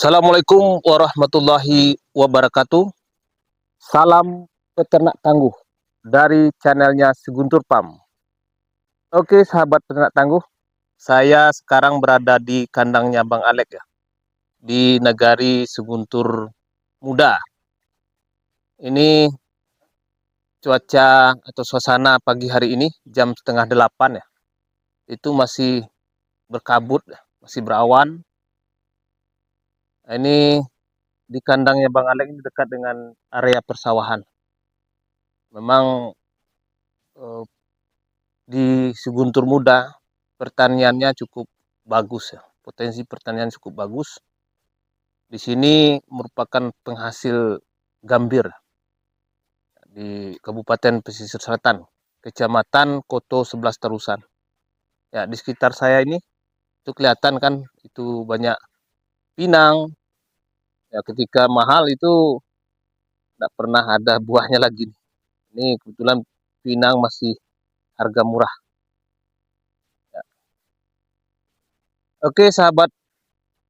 Assalamualaikum warahmatullahi wabarakatuh. Salam peternak tangguh dari channelnya Seguntur Farm. Oke sahabat peternak tangguh, saya sekarang berada di kandangnya Bang Alek ya, di Negari Seguntur Muda. Ini cuaca atau suasana pagi hari ini jam setengah 8 ya, itu masih berkabut, masih berawan. Ini di kandangnya Bang Alek ini dekat dengan area persawahan. Memang di Seguntur Muda pertaniannya cukup bagus ya, potensi pertanian cukup bagus. Di sini merupakan penghasil gambir di Kabupaten Pesisir Selatan, Kecamatan Koto 11 Tarusan. Ya, di sekitar saya ini itu kelihatan kan itu banyak pinang. Ya, ketika mahal itu tidak pernah ada buahnya lagi. Ini kebetulan pinang masih harga murah. Ya. Oke sahabat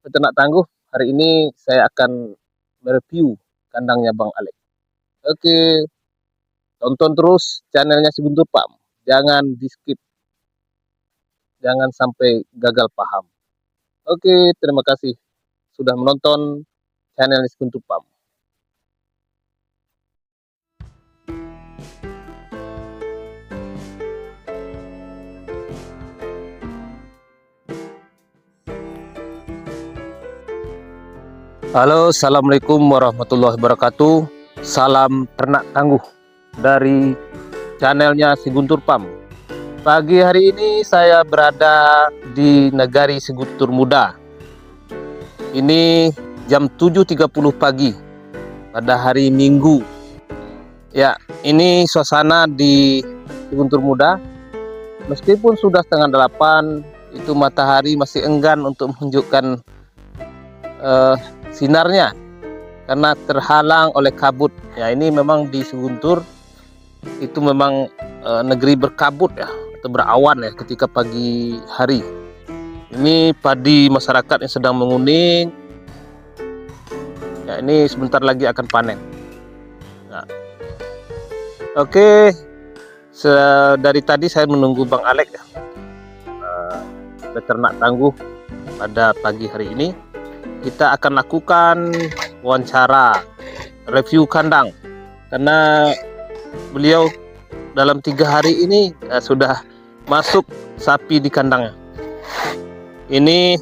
peternak tangguh, hari ini saya akan mereview kandangnya Bang Alek. Oke, tonton terus channelnya Seguntur Farm. Jangan di skip, jangan sampai gagal paham. Oke, terima kasih sudah menonton channel Seguntur Farm. Halo, assalamualaikum warahmatullahi wabarakatuh. Salam ternak tangguh dari channelnya Seguntur Farm. Pagi hari ini saya berada di Negari Seguntur Muda. Ini jam 7.30 pagi pada hari Minggu. Ya, ini suasana di Seguntur Muda. Meskipun sudah setengah 8, itu matahari masih enggan untuk menunjukkan sinarnya karena terhalang oleh kabut. Ya, ini memang di Seguntur itu memang negeri berkabut ya, atau berawan ya ketika pagi hari. Ini padi masyarakat yang sedang menguning. Ya, ini sebentar lagi akan panen. Nah, oke, dari tadi saya menunggu Bang Alek ya, peternak tangguh. Pada pagi hari ini kita akan lakukan wawancara review kandang karena beliau dalam 3 hari ini sudah masuk sapi di kandangnya. Ini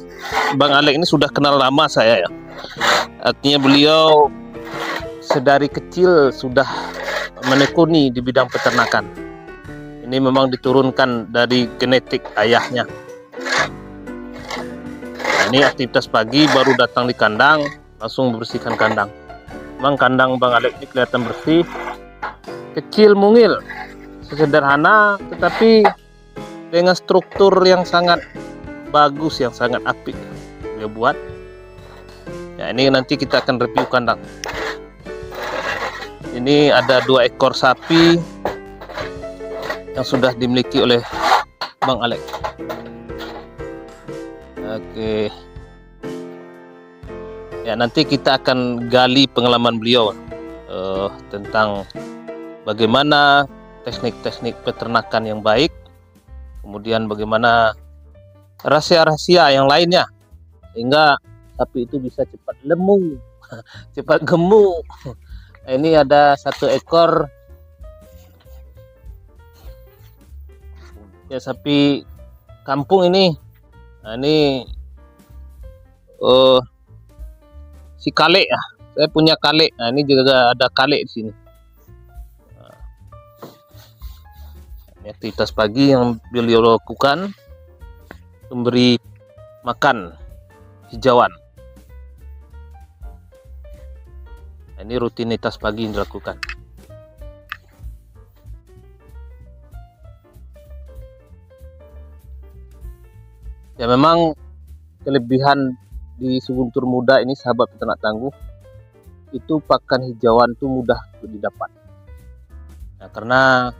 Bang Alek ini sudah kenal lama saya ya, artinya beliau sedari kecil sudah menekuni di bidang peternakan. Ini memang diturunkan dari genetik ayahnya. Ini aktivitas pagi, baru datang di kandang, langsung membersihkan kandang. Memang kandang Bang Alek ini kelihatan bersih, kecil mungil, sederhana, tetapi dengan struktur yang sangat bagus, yang sangat apik dia buat. Ya, ini nanti kita akan review kandang. Ini ada 2 ekor sapi yang sudah dimiliki oleh Bang Alek. Oke. Ya, nanti kita akan gali pengalaman beliau tentang bagaimana teknik-teknik peternakan yang baik, kemudian bagaimana rahasia-rahasia yang lainnya sehingga sapi itu bisa cepat lemu, cepat gemuk. Ini ada 1 ekor ya sapi kampung ini. Nah, ini si kale ya, saya punya kale. Nah, ini juga ada kale di sini. Nah, ini aktivitas pagi yang beliau lakukan, memberi makan hijauan. Nah, ini rutinitas pagi yang dilakukan. Ya, memang kelebihan di Seguntur Muda ini sahabat peternak tangguh, itu pakan hijauan itu mudah untuk didapat. Nah, karena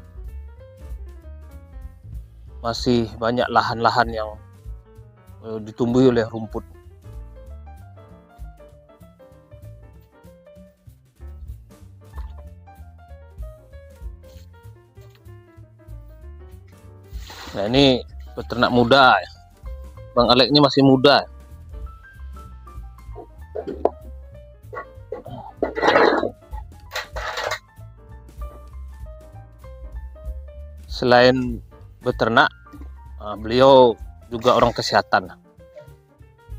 masih banyak lahan-lahan yang ditumbuhi oleh rumput. Nah, ini peternak muda. Bang Alek ini masih muda. Selain beternak, beliau juga orang kesehatan.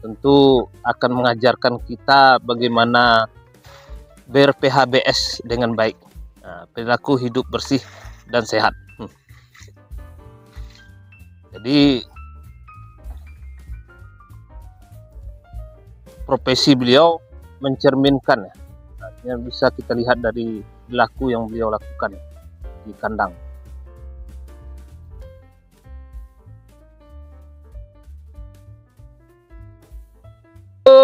Tentu akan mengajarkan kita bagaimana ber-PHBS dengan baik. Perilaku hidup bersih dan sehat. Jadi profesi beliau mencerminkan, yang bisa kita lihat dari perilaku yang beliau lakukan di kandang.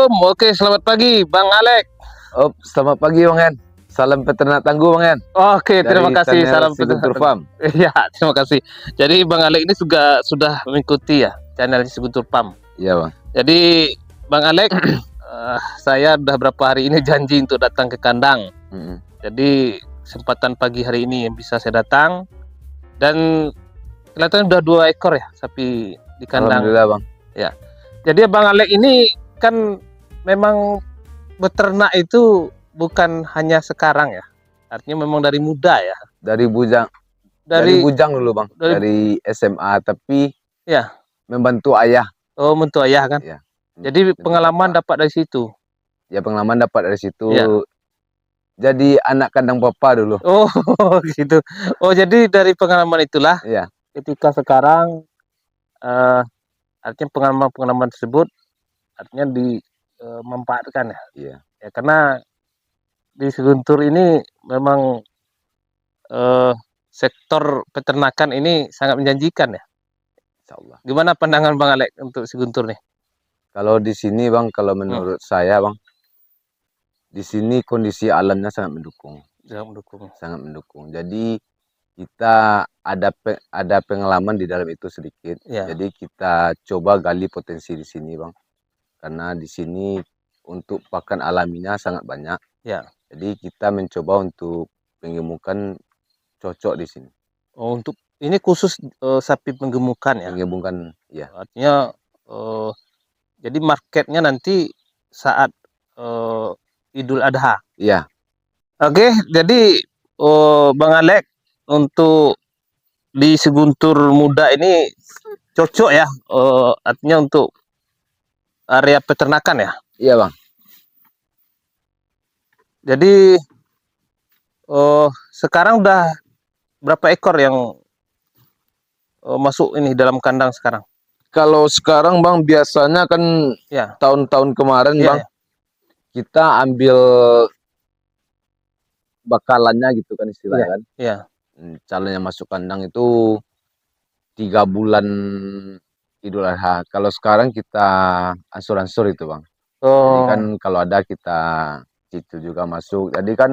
Oke, selamat pagi Bang Alek. Oh, selamat pagi Bang En. Salam peternak tangguh Bang En. Oke, terima kasih. Salam Seguntur Farm. Iya, terima kasih. Jadi Bang Alek ini juga sudah mengikuti ya channel Seguntur Farm. Iya Bang. Jadi Bang Alek, saya udah berapa hari ini janji untuk datang ke kandang. Jadi kesempatan pagi hari ini yang bisa saya datang, dan kelihatannya udah 2 ekor ya sapi di kandang. Alhamdulillah Bang. Ya. Jadi Bang Alek ini kan memang beternak itu bukan hanya sekarang ya, artinya memang dari muda ya. Dari bujang dulu Bang. Dari SMA, tapi ya membantu ayah. Oh, membantu ayah kan? Ya. Jadi pengalaman dapat dari situ. Ya, pengalaman dapat dari situ. Ya. Jadi anak kandang papa dulu. Oh, gitu. Oh, jadi dari pengalaman itulah. Ya. Ketika sekarang artinya pengalaman tersebut artinya dimanfaatkan ya. Iya. Ya, karena di Seguntur ini memang sektor peternakan ini sangat menjanjikan ya. Insyaallah. Gimana pandangan Bang Alek untuk Seguntur nih? Kalau di sini Bang, kalau menurut saya Bang, di sini kondisi alamnya sangat mendukung. Sangat mendukung. Jadi kita ada pengalaman di dalam itu sedikit. Ya. Jadi kita coba gali potensi di sini Bang. Karena di sini untuk pakan alaminya sangat banyak. Ya. Jadi kita mencoba untuk menggemukkan cocok di sini. Oh, untuk ini khusus sapi penggemukan ya? Penggemukan, ya. Artinya jadi marketnya nanti saat Idul Adha. Iya. Oke, jadi Bang Alek untuk di Seguntur muda ini cocok ya, artinya untuk area peternakan ya? Iya Bang. Jadi sekarang udah berapa ekor yang masuk ini dalam kandang sekarang? Kalau sekarang Bang, biasanya kan ya, tahun-tahun kemarin ya, Bang, ya, kita ambil bakalannya gitu kan istilahnya ya, kan. Iya. Calon yang masuk kandang itu 3 bulan Idul Adha. Kalau sekarang kita ansur-ansur itu Bang. Jadi kan kalau ada kita cicil juga masuk. Jadi kan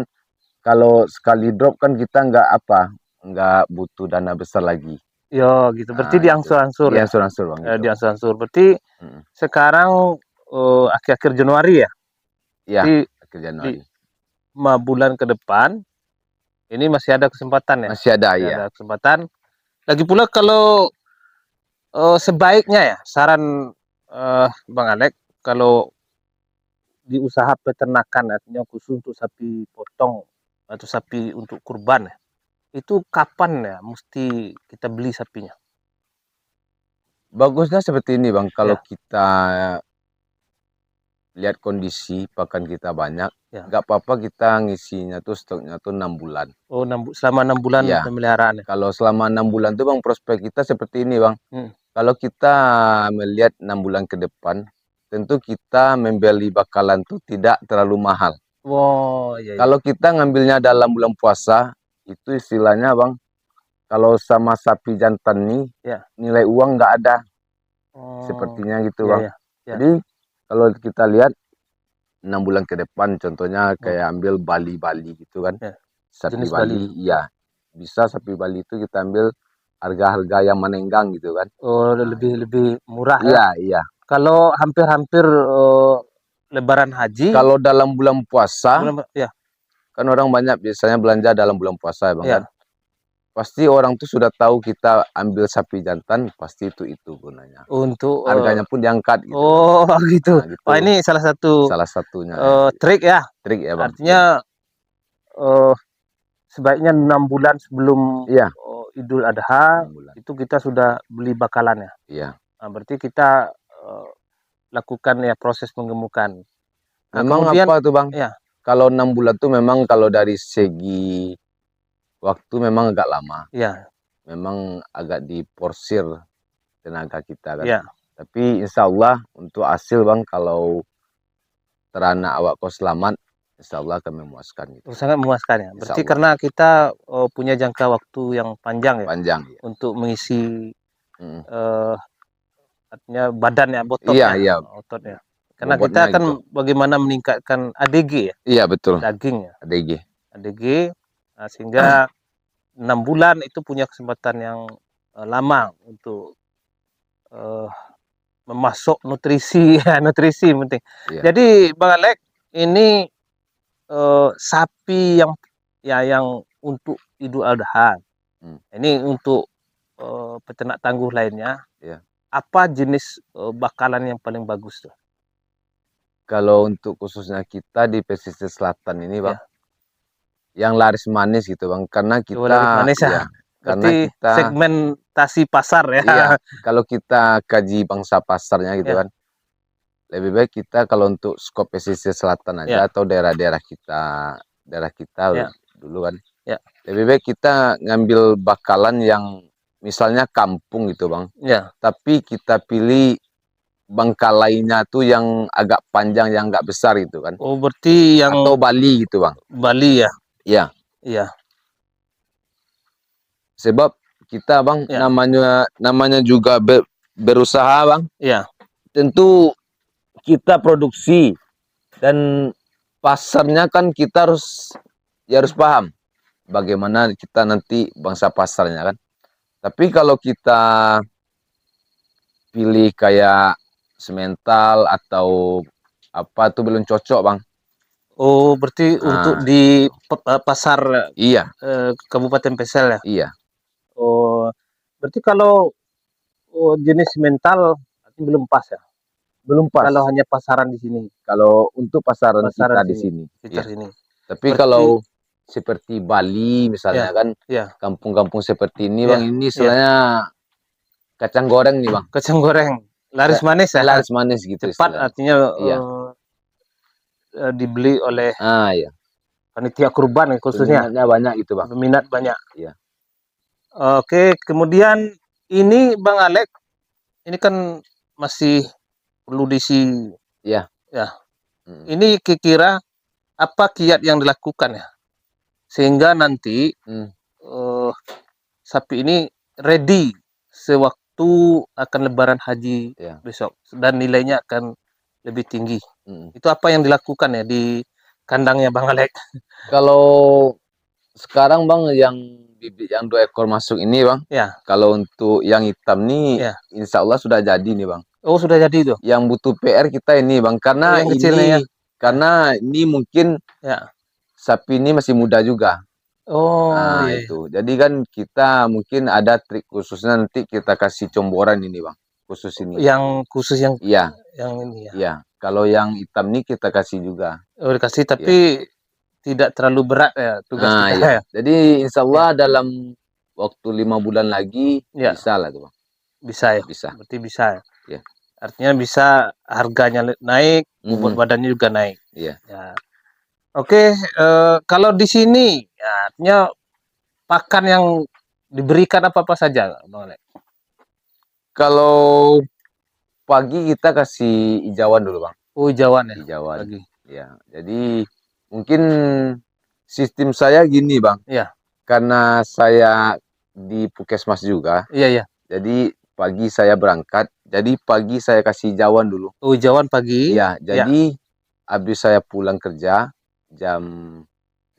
kalau sekali drop kan kita nggak butuh dana besar lagi. Yo gitu. Berarti diangsur-ansur. Diangsur-ansur Bang. Gitu. Diangsur-ansur. Berarti sekarang akhir-akhir Januari ya? Iya, akhir Januari. 5 bulan ke depan ini masih ada kesempatan ya? Masih ada, ya. Ada kesempatan. Lagi pula kalau sebaiknya ya, saran Bang Alek, kalau di usaha peternakan artinya khusus untuk sapi potong atau sapi untuk kurban ya, itu kapan ya mesti kita beli sapinya? Bagusnya seperti ini Bang, kalau kita lihat kondisi pakan kita banyak, nggak apa-apa kita ngisinya tuh stoknya tuh 6 bulan. Oh, selama 6 bulan pemeliharaan. Kalau selama 6 bulan tuh Bang, prospek kita seperti ini Bang. Kalau kita melihat 6 bulan ke depan, tentu kita membeli bakalan tuh tidak terlalu mahal. Oh, iya. Kalau kita ngambilnya dalam bulan puasa, itu istilahnya Bang, kalau sama sapi jantan nih, nilai uang nggak ada. Sepertinya gitu Bang. Jadi kalau kita lihat 6 bulan ke depan, contohnya kayak ambil Bali gitu kan. Sapi Bali, iya. Bisa sapi Bali itu kita ambil harga-harga yang menenggang gitu kan. Oh, lebih murah ya? Iya. Kalau hampir-hampir Lebaran Haji. Kalau dalam bulan puasa, kan orang banyak biasanya belanja dalam bulan puasa ya Bang kan. pasti orang tuh sudah tahu kita ambil sapi jantan, pasti itu gunanya. Untuk Harganya pun diangkat gitu. oh gitu. Nah, gitu. Wah, ini salah satunya ya. trik ya. Trik ya, Bang. Artinya sebaiknya 6 bulan sebelum Iya. Idul Adha 6 bulan. itu kita sudah beli bakalannya. Iya. Nah, berarti kita lakukan ya proses penggemukan. Nah, Memang kemudian, apa tuh, Bang? ya. Kalau 6 bulan tuh memang kalau dari segi waktu memang agak lama. Iya. Memang agak diporsir tenaga kita kan. Iya. Tapi insya Allah untuk hasil, Bang, kalau ternak awak kau selamat, insya Allah akan memuaskan. Gitu. Sangat memuaskan ya. Berarti karena kita punya jangka waktu yang panjang ya. Panjang. Ya. Untuk mengisi artinya badan ya, botot ya. Ototnya. Karena kita akan gitu. Bagaimana meningkatkan ADG ya. Iya, betul. Daging ya. ADG. Nah, sehingga 6 bulan itu punya kesempatan yang lama untuk memasok nutrisi ya, nutrisi penting. Iya. Jadi Bang Alek, ini sapi yang untuk Idul Adha. Ini untuk peternak tangguh lainnya. Iya. Apa jenis bakalan yang paling bagus tuh? Kalau untuk khususnya kita di pesisir selatan ini, Bang, yang laris manis gitu, Bang, karena kita laris manis ya. Karena kita segmentasi pasar ya. Iya, kalau kita kaji bangsa pasarnya gitu kan, lebih baik kita kalau untuk skop pesisir selatan aja atau daerah kita dulu kan, lebih baik kita ngambil bakalan yang misalnya kampung gitu, Bang. Tapi kita pilih bangkalainya tuh yang agak panjang, yang agak besar gitu kan. Oh, berarti yang atau Bali gitu, Bang. Bali ya. Iya. Sebab kita, Bang, namanya juga berusaha, Bang. Iya. Tentu kita produksi dan pasarnya kan kita harus paham bagaimana kita nanti bangsa pasarnya kan. Tapi kalau kita pilih kayak semental atau apa tuh belum cocok, Bang. Oh, berarti untuk di pasar Kabupaten Pesel ya? Iya. Oh, berarti kalau jenis semental belum pas ya? Belum pas. Kalau hanya pasaran di sini. Kalau untuk pasaran kita di sini. Sini. Tapi berarti, kalau seperti Bali misalnya kan, kampung-kampung seperti ini, Bang, ini istilahnya kacang goreng nih, Bang. Kacang goreng. Laris manis ya? Laris manis gitu. Cepat artinya dibeli oleh panitia kurban khususnya. Peminatnya banyak gitu, Bang. Peminat banyak. Iya. Oke, kemudian ini Bang Alek, ini kan masih perlu diisi. Iya. Ya. Ini kira-kira apa kiat yang dilakukan ya? Sehingga nanti sapi ini ready sewaktu akan lebaran haji besok. Dan nilainya akan lebih tinggi. Itu apa yang dilakukan ya di kandangnya Bang Alek? Kalau sekarang, Bang, yang bibit yang 2 ekor masuk ini, Bang. Kalau untuk yang hitam nih, insya Allah sudah jadi nih, Bang. Oh, sudah jadi itu. Yang butuh PR kita ini, Bang, karena ini mungkin sapi ini masih muda juga. Oh, itu. Jadi kan kita mungkin ada trik khususnya, nanti kita kasih comboran ini, Bang. Khusus ini. Yang khusus yang yang ini ya. Iya. Kalau yang hitam nih kita kasih juga. Oh, dikasih tapi tidak terlalu berat ya tugas kita. Jadi insya Allah dalam waktu 5 bulan lagi bisa lah tuh, Bang. Bisa ya. Bisa. Berarti bisa ya. Artinya bisa harganya naik, bobot badannya juga naik. Iya. Oke, kalau di sini artinya pakan yang diberikan apa saja, Bang Alek? Kalau pagi kita kasih hijauan dulu, Bang. Oh, hijauan ya. Hijauan. Pagi. Ya. Jadi mungkin sistem saya gini, Bang. Iya. Karena saya di Puskesmas juga. Iya. Jadi pagi saya berangkat. Jadi pagi saya kasih hijauan dulu. Oh, hijauan pagi. Iya. Jadi habis saya pulang kerja jam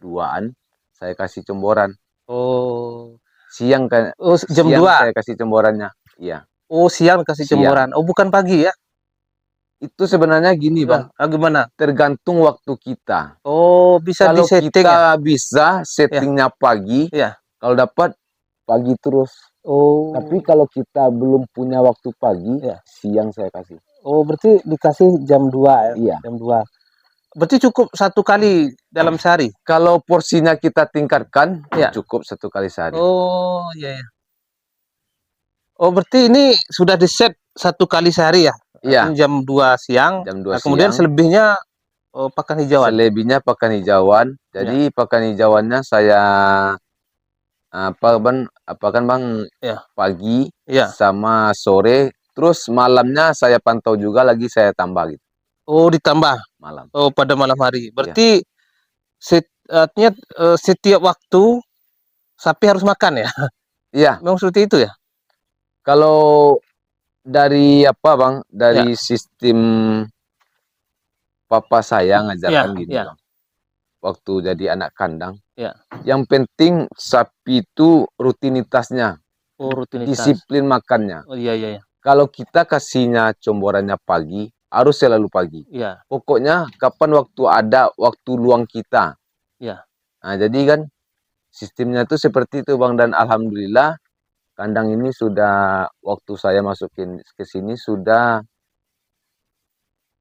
2-an, saya kasih comboran. Oh. Siang kan. Oh, jam 2 saya kasih comborannya. Iya. Oh, siang kasih comboran. Oh, bukan pagi ya? Itu sebenarnya gini, Bang. Gimana? Tergantung waktu kita. Oh, bisa kalau disetting kita bisa settingnya pagi. Kalau dapat pagi terus. Oh. Tapi kalau kita belum punya waktu pagi, Ya. siang saya kasih. Oh, berarti dikasih jam 2 ya? Iya. Jam 2. Berarti cukup 1 kali dalam sehari? Kalau porsinya kita tingkatkan, Ya. cukup 1 kali sehari. Oh, iya ya. Oh, berarti ini sudah di-set 1 kali sehari ya? Iya. Artinya jam 2 siang. Jam 2 Nah, kemudian siang. selebihnya pakan hijauan. Selebihnya pakan hijauan. Jadi pakan hijauannya saya Ya. pagi Ya. sama sore, terus malamnya saya pantau juga lagi, saya tambah gitu. Oh, ditambah malam. Oh, pada malam hari. Berarti artinya setiap waktu sapi harus makan ya? Iya. Memang seperti itu ya? Kalau dari Bang, dari sistem papa saya ngajarkan gini Bang. Waktu jadi anak kandang. Yang penting sapi itu rutinitasnya. Oh, rutinitas. Disiplin makannya. Oh, iya. Kalau kita kasihnya comborannya pagi, harus selalu pagi. Iya. Pokoknya kapan waktu luang kita. Iya. Nah, jadi kan sistemnya itu seperti itu Bang, dan alhamdulillah kandang ini sudah, waktu saya masukin ke sini sudah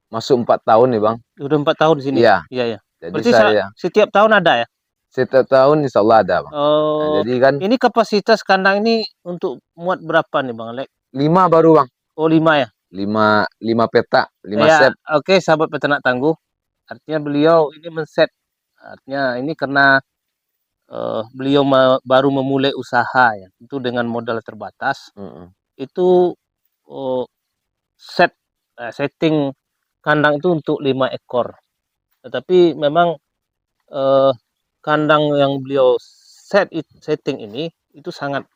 masuk 4 tahun nih Bang. Udah 4 tahun di sini? Iya. Jadi berarti setiap tahun ada ya? Setiap tahun insya Allah ada Bang. Oh, nah, jadi kan ini kapasitas kandang ini untuk muat berapa nih Bang Alek? 5 baru Bang. Oh, 5 ya? 5 petak, 5 ya, set. Oke, sahabat peternak tangguh. Artinya beliau ini men-set. Artinya ini karena beliau baru memulai usaha ya, itu dengan modal terbatas. Itu setting kandang itu untuk 5 ekor. Tetapi memang kandang yang beliau setting ini itu sangat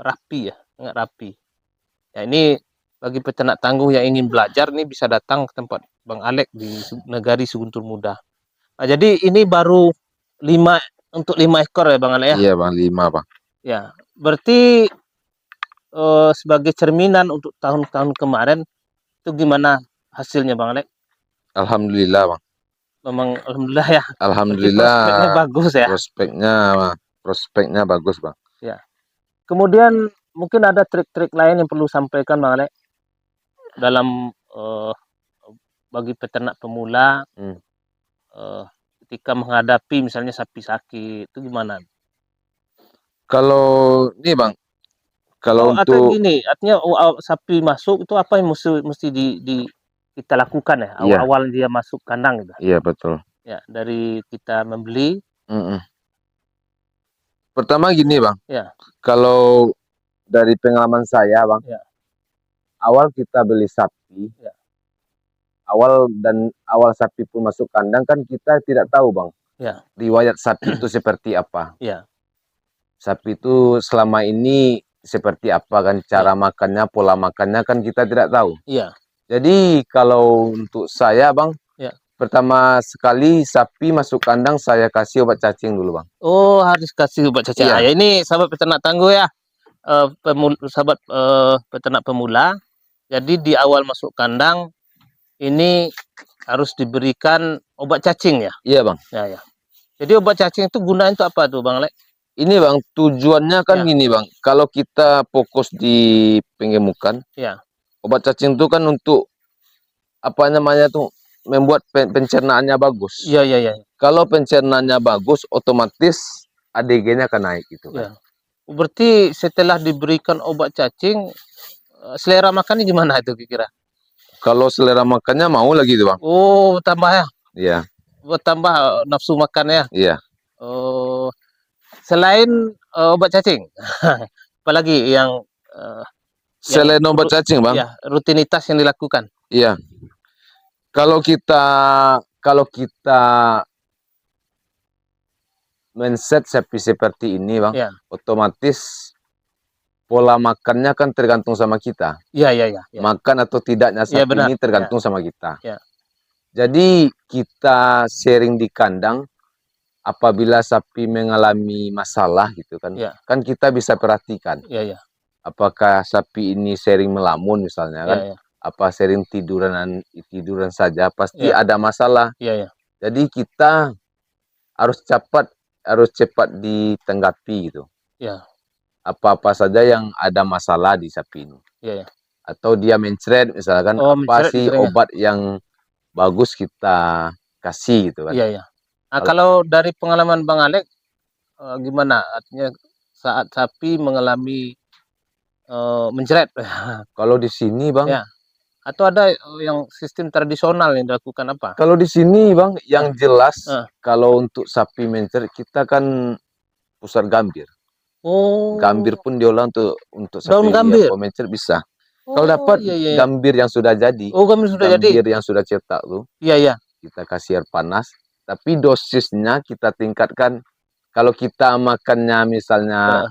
rapi ya, sangat rapi. Ya, ini bagi peternak tangguh yang ingin belajar nih bisa datang ke tempat Bang Alek di Negari Suguntur Muda. Nah, jadi ini baru 5 ekor ya Bang Alek ya? Iya Bang, 5 Bang. Ya, berarti sebagai cerminan untuk tahun-tahun kemarin itu gimana hasilnya Bang Alek? Alhamdulillah Bang. Memang alhamdulillah ya. Alhamdulillah. Prospeknya bagus ya. Prospeknya bagus Bang. Ya. Kemudian mungkin ada trik-trik lain yang perlu sampaikan Bang Alek dalam bagi peternak pemula ketika menghadapi misalnya sapi sakit itu gimana? Kalau ini Bang, kalau untuk gini, artinya sapi masuk itu apa yang mesti kita lakukan ya awal-awal dia masuk kandang gitu. Iya betul. Ya, dari kita membeli. Pertama gini Bang. Ya. Kalau dari pengalaman saya Bang. Awal kita beli sapi. Awal sapi pun masuk kandang kan kita tidak tahu Bang. Riwayat sapi itu seperti apa. Sapi itu selama ini seperti apa kan, cara makannya, pola makannya kan kita tidak tahu. Jadi kalau untuk saya Bang, pertama sekali sapi masuk kandang saya kasih obat cacing dulu Bang. Oh, harus kasih obat cacing. Ya, ini sahabat peternak tangguh ya, sahabat peternak pemula. Jadi di awal masuk kandang ini harus diberikan obat cacing ya? Iya Bang. Ya. Jadi obat cacing itu gunanya itu apa tuh Bang Lek? Ini Bang, tujuannya kan gini Bang, kalau kita fokus di penggemukan, obat cacing itu kan untuk membuat pencernaannya bagus. Iya. Kalau pencernaannya bagus, otomatis ADG-nya akan naik gitu kan. Berarti setelah diberikan obat cacing, selera makannya gimana itu kira-kira? Kalau selera makannya mau lagi tuh Bang. Oh, tambah ya? Iya. Bertambah nafsu makannya? Iya. Oh, selain obat cacing, apalagi yang selain obat cacing Bang? Ya, rutinitas yang dilakukan. Iya. Kalau kita men-set sapi seperti ini Bang, otomatis pola makannya kan tergantung sama kita. Iya. Makan atau tidaknya sapi ini tergantung sama kita. Ya. Jadi kita sharing di kandang, apabila sapi mengalami masalah gitu kan, kan kita bisa perhatikan. Apakah sapi ini sering melamun misalnya kan, apa sering tiduran saja, pasti ada masalah. Jadi kita harus cepat ditanggapi gitu. apa-apa saja yang ada masalah di sapi ini. Iya, ya. Atau dia mencret misalkan, Oh, apa mencret sih misalnya. obat yang bagus kita kasih gitu kan. Iya, ya. Nah, kalau dari pengalaman Bang Alek, gimana? Artinya saat sapi mengalami mencret. Kalau di sini Bang, Ya. Atau ada yang sistem tradisional yang dilakukan apa? kalau di sini Bang, yang jelas Ah. kalau untuk sapi mencret kita kan pusat gambir. Oh. Gambir pun diolah untuk Daun sapi gambir. yang mencret bisa. Oh, Kalau dapat iya, iya. gambir yang sudah jadi, Oh, gambir sudah jadi. gambir yang sudah cetak tuh, Iya, iya. kita kasih air panas, tapi dosisnya kita tingkatkan. Kalau kita makannya misalnya,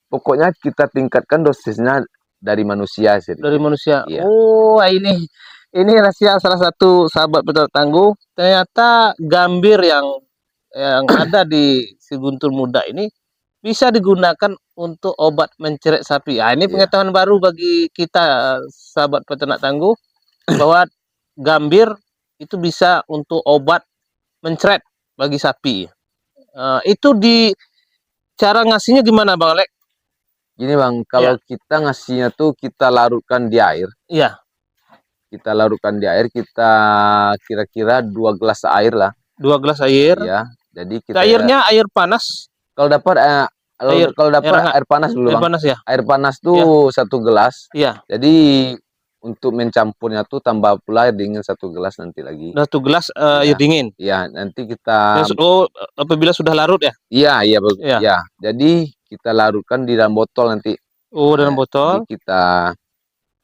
pokoknya kita tingkatkan dosisnya dari manusia sedikit. Dari manusia. Iya. Oh, ini rahasia salah satu sahabat peternak tangguh. Ternyata gambir yang ada di si Guntur Muda ini bisa digunakan untuk obat mencret sapi. Ah, ini pengetahuan baru bagi kita sahabat peternak tangguh bahwa gambir itu bisa untuk obat mencret bagi sapi. Itu di cara ngasihnya gimana Bang Alek? Gini Bang, kalau kita ngasihnya tuh kita larutkan di air. Iya. Kita larutkan di air, kita kira-kira 2 gelas air lah. 2 gelas air. Iya. Jadi kita airnya air panas. Kalau dapat air panas dulu Air Bang. panas ya. Air panas tuh 1 gelas. Iya. Jadi untuk mencampurnya tuh tambah pula air dingin 1 gelas nanti lagi. 1 gelas air dingin. Iya, nanti kita apabila sudah larut ya? Iya. Ya. Jadi kita larutkan di dalam botol nanti. Oh, dalam botol. Jadi kita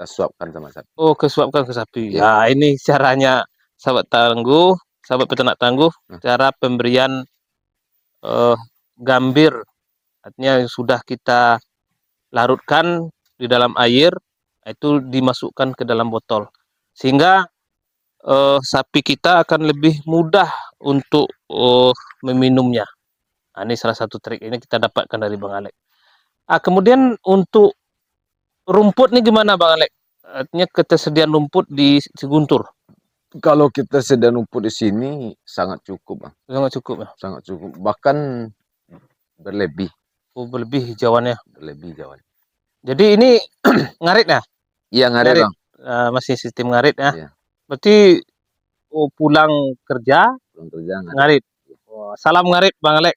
suapkan sama sapi. Oh, kesuapkan ke sapi. Ya, ini caranya sahabat tangguh, sahabat peternak tangguh, cara pemberian gambir. Artinya sudah kita larutkan di dalam air, itu dimasukkan ke dalam botol. Sehingga sapi kita akan lebih mudah untuk meminumnya. Nah, ini salah satu trik ini kita dapatkan dari Bang Alek. Kemudian untuk rumput nih gimana Bang Alek? Artinya ketersediaan rumput di Guntur. Kalau kita sedang rumput di sini sangat cukup Bang. Sangat cukup ya? Sangat cukup. Bahkan berlebih. Oh, berlebih hijauannya. Berlebih hijauan. Jadi ini ngarit ya? Iya, ngarit Bang. Masih sistem ngarit ya? Iya. Berarti pulang kerja ngarit. Salam ngarit Bang Alek.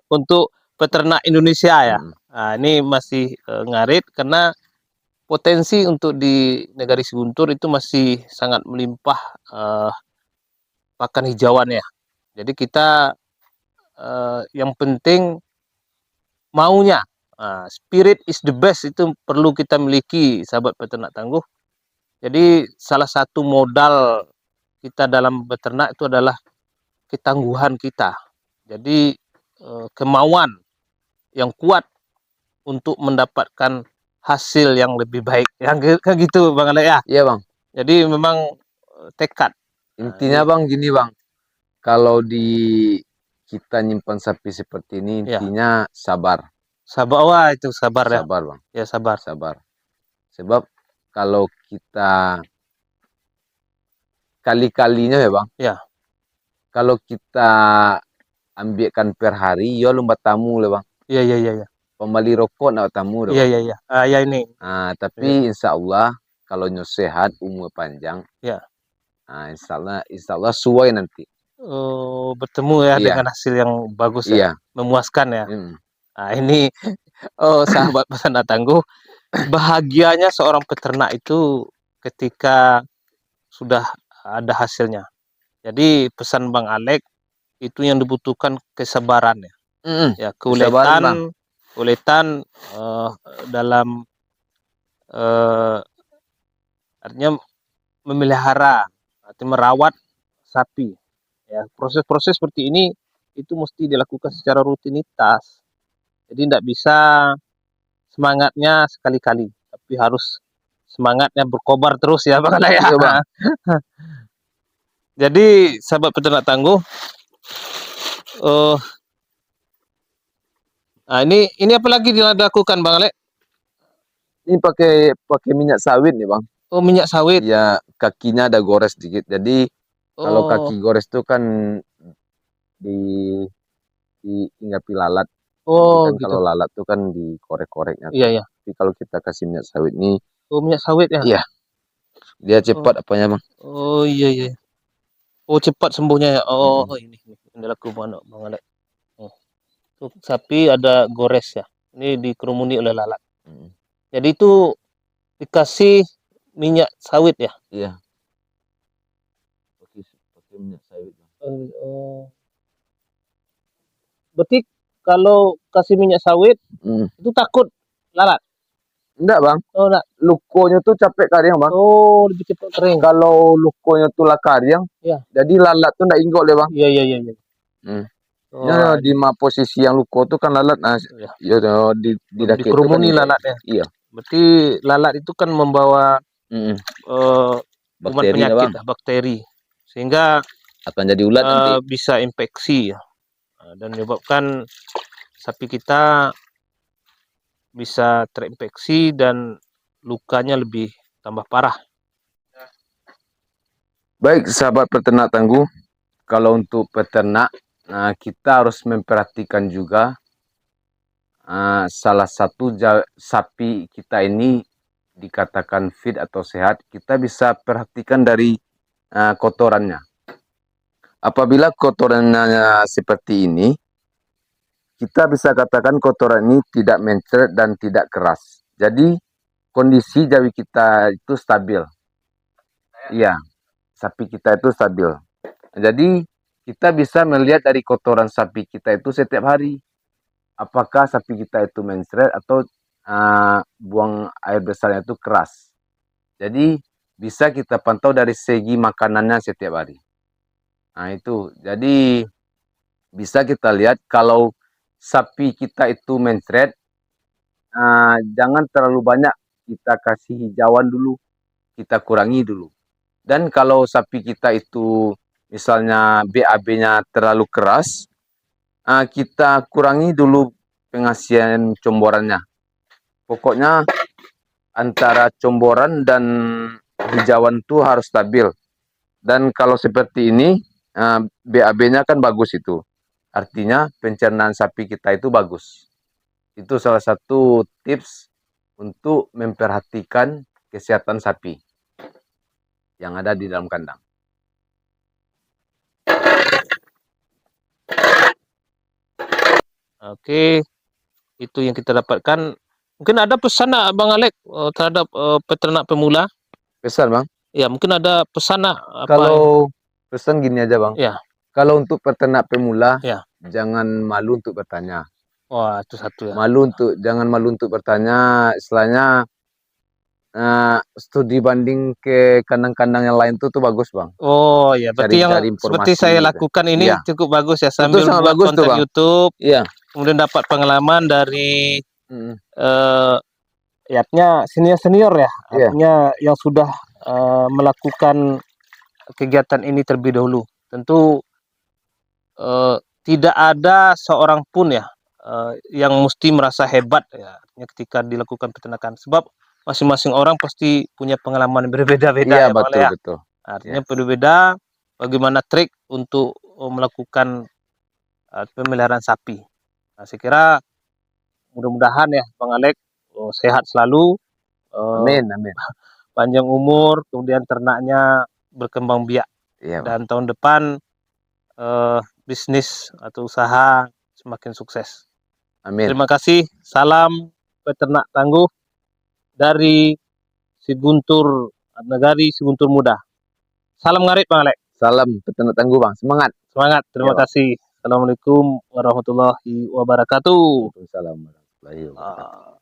Untuk peternak Indonesia ya. Nah, ini masih ngarit karena potensi untuk di negara Guntur itu masih sangat melimpah pakan hijauan ya. Jadi kita yang penting maunya. Spirit is the best itu perlu kita miliki sahabat peternak tangguh. Jadi salah satu modal kita dalam beternak itu adalah ketangguhan kita. Jadi kemauan yang kuat untuk mendapatkan hasil yang lebih baik. Yang kayak gitu Bang Alek ya? Iya Bang. Jadi memang tekad. Intinya Bang gini Bang. Kalau kita nyimpan sapi seperti ini intinya sabar. Sabar, wah itu sabar ya. Sabar Bang. Ya sabar. Sabar. Sebab kalau kita kali-kalinya ya Bang. Ya. Kalau kita ambilkan per hari, ya lomba tamu lah Bang. Iya. Pembali rokok nak tamu dong. Iya. Ya ini. Tapi insya Allah kalau nyo sehat, umur panjang. Ya. Insya Allah suai nanti. Oh, bertemu ya dengan hasil yang bagus ya. Memuaskan ya. Ini sahabat peternak tangguh, bahagianya seorang peternak itu ketika sudah ada hasilnya. Jadi pesan Bang Alek itu yang dibutuhkan kesabaran ya. Ya, keuletan dalam artinya memelihara atau merawat sapi. Ya, proses-proses seperti ini itu mesti dilakukan secara rutinitas. Jadi tidak bisa semangatnya sekali-kali, tapi harus semangatnya berkobar terus ya Bang Alek ya. Bang. Jadi sahabat peternak tangguh, ini apa lagi dilakukan Bang Alek? Ini pakai minyak sawit nih Bang. Oh, minyak sawit. Ya, kakinya ada gores sedikit. Jadi kalau kaki gores itu kan diinggapi lalat. Oh, kan gitu. kalau lalat tuh kan dikorek-koreknya. Iya, iya. Tapi kalau kita kasih minyak sawit nih, Oh, minyak sawit ya? iya, dia cepat apanya bang. Oh, iya, iya. Oh, cepat sembuhnya ya. Oh, Mm-mm. ini laku Bang Alek. Oh. Tuh, sapi ada gores ya. Ini dikerumuni oleh lalat. Mm-mm. Jadi itu dikasih minyak sawit ya? Iya. Pakai minyak sawit. Oh. Berarti kalau kasih minyak sawit itu takut lalat? Enggak bang, Oh, enggak. lukonya tuh capek kariang bang. Oh, lebih cepat kering. Kalau lukonya tuh lah kariang, Ya. jadi lalat tuh enggak inggok deh bang. Iya, iya, iya, iya. Oh, ya, di posisi yang luko tuh kan lalat, nah, ya, di daki itu kan lalatnya. Iya. Berarti lalat itu kan membawa kuman penyakit, bakteri, sehingga akan jadi ulat nanti. Bisa infeksi ya, dan menyebabkan sapi kita bisa terinfeksi dan lukanya lebih tambah parah. Baik sahabat peternak tangguh, kalau untuk peternak, nah, kita harus memperhatikan juga salah satu sapi kita ini dikatakan fit atau sehat, kita bisa perhatikan dari kotorannya. Apabila kotorannya seperti ini, kita bisa katakan kotoran ini tidak mencret dan tidak keras. Jadi kondisi jawi kita itu stabil. Iya, sapi kita itu stabil. Jadi kita bisa melihat dari kotoran sapi kita itu setiap hari. Apakah sapi kita itu mencret atau buang air besarnya itu keras. Jadi bisa kita pantau dari segi makanannya setiap hari. Nah itu, jadi bisa kita lihat kalau sapi kita itu mencret, jangan terlalu banyak kita kasih hijauan dulu, kita kurangi dulu. Dan kalau sapi kita itu misalnya BAB-nya terlalu keras, kita kurangi dulu pengasihan comborannya. Pokoknya antara comboran dan hijauan itu harus stabil. Dan kalau seperti ini, BAB-nya kan bagus itu. Artinya pencernaan sapi kita itu bagus. Itu salah satu tips untuk memperhatikan kesehatan sapi yang ada di dalam kandang. Oke, itu yang kita dapatkan. Mungkin ada pesan Bang Alek terhadap peternak pemula? Pesan bang? Ya, mungkin ada pesan kalau pesan gini aja bang. Ya. Kalau untuk peternak pemula, ya, jangan malu untuk bertanya. Wah, itu satu ya. Jangan malu untuk bertanya. Istilahnya studi banding ke kandang-kandang yang lain tuh bagus bang. Oh ya, berarti yang seperti saya lakukan ini cukup bagus ya, sambil buat konten YouTube. Iya. Kemudian dapat pengalaman dari artinya senior ya, artinya yang sudah melakukan kegiatan ini terlebih dahulu. Tentu tidak ada seorang pun ya yang mesti merasa hebat ya ketika dilakukan peternakan, sebab masing-masing orang pasti punya pengalaman berbeda-beda. Iya, ya, betul, ya. Betul. Artinya berbeda bagaimana trik untuk melakukan pemeliharaan sapi. Nah, saya kira mudah-mudahan ya Bang Alek sehat selalu, amin, amin. Panjang umur, kemudian ternaknya berkembang biak, iya, dan tahun depan bisnis atau usaha semakin sukses. Amin. Terima kasih. Salam peternak tangguh dari Siguntur Nagari, Siguntur Muda. Salam ngarit Bang Alek. Salam peternak tangguh Bang. Semangat. Semangat. Terima kasih. Assalamualaikum warahmatullahi wabarakatuh. Waalaikumsalam warahmatullahi wabarakatuh.